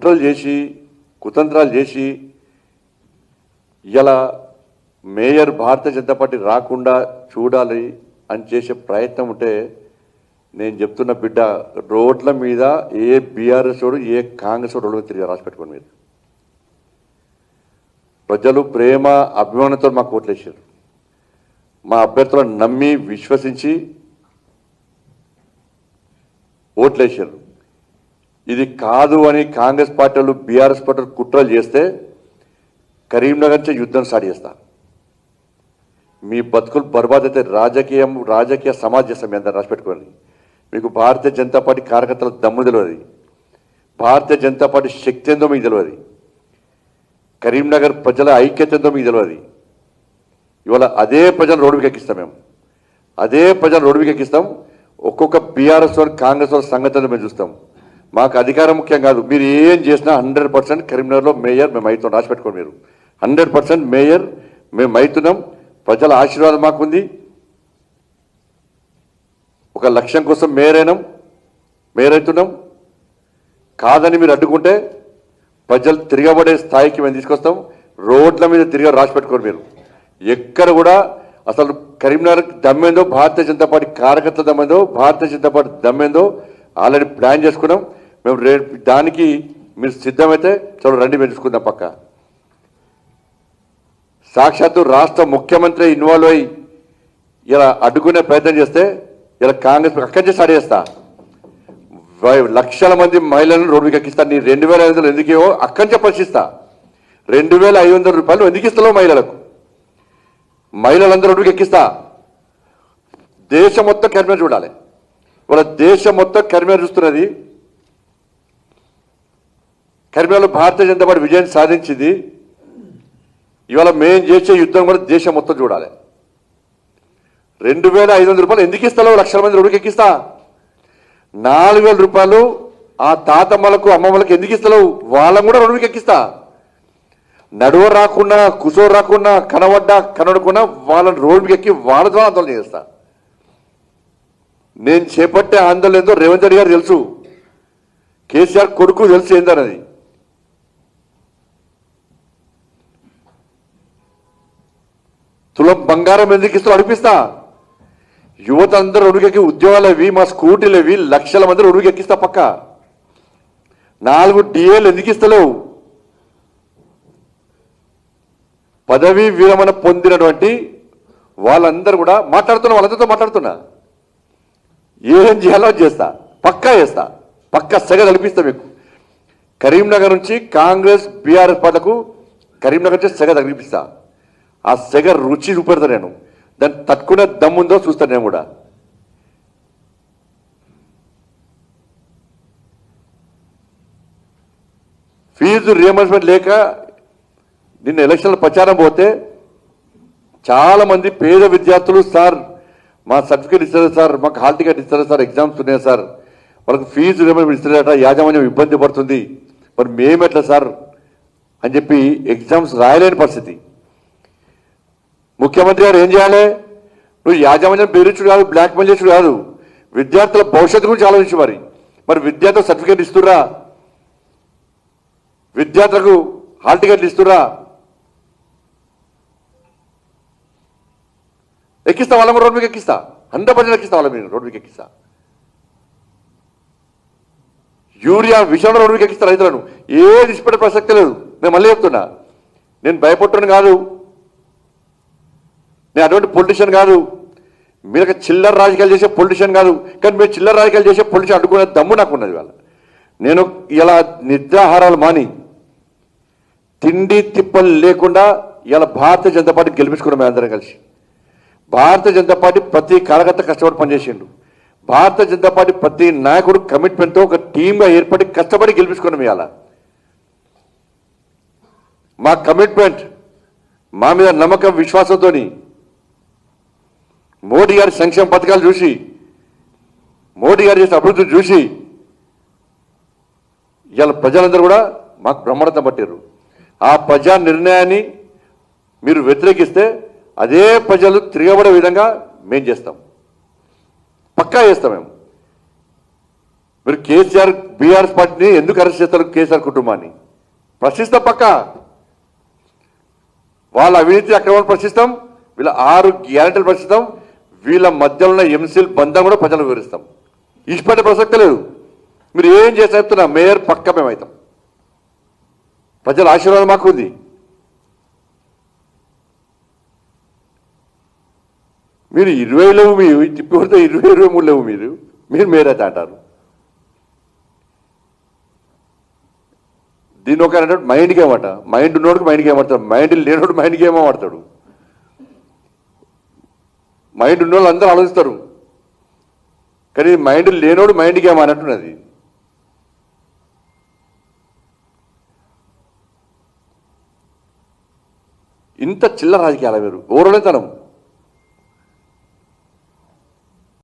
కుట్రలు చేసి కుతంత్రాలు చేసి ఇలా మేయర్ భారతీయ జనతా పార్టీ రాకుండా చూడాలి అని చేసే ప్రయత్నం ఉంటే నేను చెప్తున్న బిడ్డ, రోడ్ల మీద ఏ బీఆర్ఎస్ వాడు ఏ కాంగ్రెస్ వాడు తిరిగి రాసి పెట్టుకోండి. మీరు ప్రజలు ప్రేమ అభిమానంతో మాకు ఓట్లేసారు. మా అభ్యర్థులను నమ్మి విశ్వసించి ఓట్లేసారు. ఇది కాదు అని కాంగ్రెస్ పార్టీలు బీఆర్ఎస్ పార్టీలు కుట్రలు చేస్తే కరీంనగర్ నుంచి యుద్ధం స్టార్ట్ చేస్తా. మీ బతుకులు బర్బాద్ అయితే రాజకీయ సమాజ్ చేస్తాం. మీ అందరూ రాసి పెట్టుకోండి. మీకు భారతీయ జనతా పార్టీ కార్యకర్తల దమ్ము తెలియదు, భారతీయ జనతా పార్టీ శక్తి ఏందో మీకు తెలియదు, కరీంనగర్ ప్రజల ఐక్యత ఏందో మీకు తెలియదు. ఇవాళ అదే ప్రజలు రోడ్డుకి ఎక్కిస్తాం. మేము అదే ప్రజలు రోడ్డుకి ఎక్కిస్తాం. ఒక్కొక్క బీఆర్ఎస్ వాళ్ళు కాంగ్రెస్ వాళ్ళ సంగతి మేము చూస్తాం. మాకు అధికారం ముఖ్యం కాదు. మీరు ఏం చేసినా 100% కరీంనగర్లో మేయర్ మేము అవుతున్నాం. రాసి పెట్టుకోండి. మీరు 100% మేయర్ మేము అవుతున్నాం. ప్రజల ఆశీర్వాదం మాకుంది. ఒక లక్ష్యం కోసం మేయర్ అవుతున్నాం. కాదని మీరు అడ్డుకుంటే ప్రజలు తిరగబడే స్థాయికి మేము తీసుకొస్తాం. రోడ్ల మీద తిరిగి రాసి పెట్టుకోండి. మీరు ఎక్కడ కూడా అసలు కరీంనగర్ దమ్మేందో, భారతీయ జనతా పార్టీ కార్యకర్తల దమ్మేందో, Bharatiya Janata party దమ్మేందో already plan చేసుకున్నాం. మేము దానికి మీరు సిద్ధమైతే చలో రండి, మేము చూసుకుందాం. పక్క సాక్షాత్తు రాష్ట్ర ముఖ్యమంత్రి ఇన్వాల్వ్ అయ్యి ఇలా అడ్డుకునే ప్రయత్నం చేస్తే ఇలా కాంగ్రెస్ అక్కడి నుంచి స్టార్ట్ చేస్తా. లక్షల మంది మహిళలను రోడ్డుకి ఎక్కిస్తా. నీ 2500 ఎందుకేవో అక్కడి నుంచి పరిశీలిస్తా. 2500 రూపాయలు ఎందుకు ఇస్తావు మహిళలకు? మహిళలందరూ రోడ్డుకి ఎక్కిస్తా. దేశం మొత్తం కరీంనగర్ చూడాలి. వాళ్ళ దేశం మొత్తం కరీంనగర్ చూస్తున్నది. కరీంనగర్లో భారతీయ జనతా పార్టీ విజయం సాధించింది. ఇవాళ మేము చేసే యుద్ధం కూడా దేశం మొత్తం చూడాలి. 2500 రూపాయలు ఎందుకు ఇస్తావు? లక్షల మంది రోడ్డుకి ఎక్కిస్తా. 4000 రూపాయలు ఆ తాతమ్మలకు అమ్మమ్మలకు ఎందుకు ఇస్తావు? వాళ్ళని కూడా రోడ్డుకి ఎక్కిస్తా. నడువ రాకుండా, కుసో రాకుండా, కనబడకుండా వాళ్ళని రోడ్డుకి ఎక్కి వాళ్ళ ద్వారా ఆందోళన చేస్తా. నేను చేపట్టే ఆందోళన ఏందో రేవంత్ రెడ్డి గారు తెలుసు, కేసీఆర్ కొడుకు తెలుసు ఏందన్నది. తులం బంగారం ఎందుకు ఇస్తావు అడిపిస్తా. యువత అందరూ రోడ్డుకి ఉద్యోగాలు అవి, మా స్కూటీలు అవి, లక్షల మంది రోడ్డుకి ఎక్కిస్తా. పక్క 4 డిఏలు ఎందుకు ఇస్తలేవు? పదవీ విరమణ పొందినటువంటి వాళ్ళందరూ కూడా వాళ్ళందరితో మాట్లాడుతున్నా. ఏం చేయాలో చేస్తా, పక్కా చేస్తా, పక్కా సెగ కల్పిస్తా. మీకు కరీంనగర్ నుంచి కాంగ్రెస్ బీఆర్ఎస్ పార్టీలకు కరీంనగర్ నుంచి సెగ కల్పిస్తా. ఆ సెగ రుచి చూపెడతా. నేను దాన్ని తట్టుకునే దమ్ముందో చూస్తాను. నేను కూడా ఫీజు రియంబర్స్మెంట్ లేక నిన్న ఎలక్షన్ల ప్రచారం పోతే చాలామంది పేద విద్యార్థులు, సార్ మా సర్టిఫికేట్ ఇస్తారు సార్, మాకు హాల్ టికెట్ ఇస్తారు సార్, ఎగ్జామ్స్ ఉన్నాయి సార్, వాళ్ళకి ఫీజు రియంబర్స్మెంట్ ఇస్తారట, యాజమాన్యం ఇబ్బంది పడుతుంది, మరి మేమెట్లా సార్ అని చెప్పి ఎగ్జామ్స్ రాయలేని పరిస్థితి. ముఖ్యమంత్రి గారు ఏం చేయాలి? నువ్వు యాజమాన్యం బెదిరించుడు కాదు, బ్లాక్మెయిల్ చేసుడు కాదు, విద్యార్థుల భవిష్యత్తు గురించి ఆలోచించు. మరి విద్యార్థులకు సర్టిఫికేట్ ఇస్తుర్రా? విద్యార్థులకు హాల్ టికెట్లు ఇస్తుర్రా? ఎక్కిస్తా. వాళ్ళ రోడ్డు మీకు ఎక్కిస్తా. 100% ఎక్కిస్తా. వాళ్ళ మీరు రోడ్డు మీకు ఎక్కిస్తా. యూరియా విషయంలో రోడ్డు మీకు ఎక్కిస్తా. రైతులను ఏది ఇష్టపడే ప్రసక్తి లేదు. నేను మళ్ళీ చెప్తున్నా, నేను భయపడుతున్నాను కాదు, నేను అటువంటి పొలిటీషియన్ కాదు, మీరు చిల్లర రాజకీయాలు చేసే పొలిటీషియన్ కాదు. కానీ మీరు చిల్లర రాజకీయాలు చేసే పొలిటీషియన్ అడ్డుకునే దమ్ము నాకు ఉన్నది. వాళ్ళ నేను ఇలా నిద్రాహారాలు మాని తిండి తిప్పలు లేకుండా ఇలా భారతీయ జనతా పార్టీ గెలిపించుకున్నాం. మేము అందరం కలిసి భారతీయ జనతా పార్టీ ప్రతి కార్యకర్త కష్టపడి పనిచేసిండు. భారతీయ జనతా పార్టీ ప్రతి నాయకుడు కమిట్మెంట్తో ఒక టీమ్గా ఏర్పడి కష్టపడి గెలిపించుకున్నాం. ఇవాళ మా కమిట్మెంట్, మా మీద నమ్మకం, విశ్వాసంతో మోడీ గారి సంక్షేమ పథకాలు చూసి, మోడీ గారు చేసిన అభివృద్ధిని చూసి ఇవాళ ప్రజలందరూ కూడా మాకు బ్రహ్మాండం పట్టారు. ఆ ప్రజా నిర్ణయాన్ని మీరు వ్యతిరేకిస్తే అదే ప్రజలు తిరగబడే విధంగా మేము చేస్తాం, పక్కా చేస్తాం. మేము మీరు కేసీఆర్ బీఆర్ఎస్ పార్టీని ఎందుకు అరెస్ట్ చేస్తారు కేసీఆర్ కుటుంబాన్ని ప్రశ్నిస్తాం పక్క వాళ్ళ అవినీతి అక్రమాలు ప్రశ్నిస్తాం వీళ్ళ 6 గ్యారెంటీలు ప్రశ్నిస్తాం వీళ్ళ మధ్యలో ఉన్న ఎంసీల్ బంధం కూడా ప్రజలకు వివరిస్తాం ఇష్టపడే ప్రసక్తి లేదు మీరు ఏం చేసి చెప్తున్నా మేయర్ పక్క మేమవుతాం ప్రజల ఆశీర్వాదం మాకు ఉంది మీరు 20 లేవు మీ తిప్పి కొడితే 23 లేవు మీరు మేయర్ అయితే అంటారు దీని ఒక మైండ్ గేమ్ అట మైండ్ ఉన్నోడికి మైండ్ గేమ్ ఆడతాడు మైండ్ లేనోడు మైండ్ గేమ్ ఆడతాడు మైండ్ ఉన్నోళ్ళు అందరూ ఆలోచిస్తారు కానీ మైండ్ లేనోడు మైండ్ గేమ్ అన్నట్టున్నది ఇంత చిల్లర రాజకీయాల మీరు ఓరలేతనం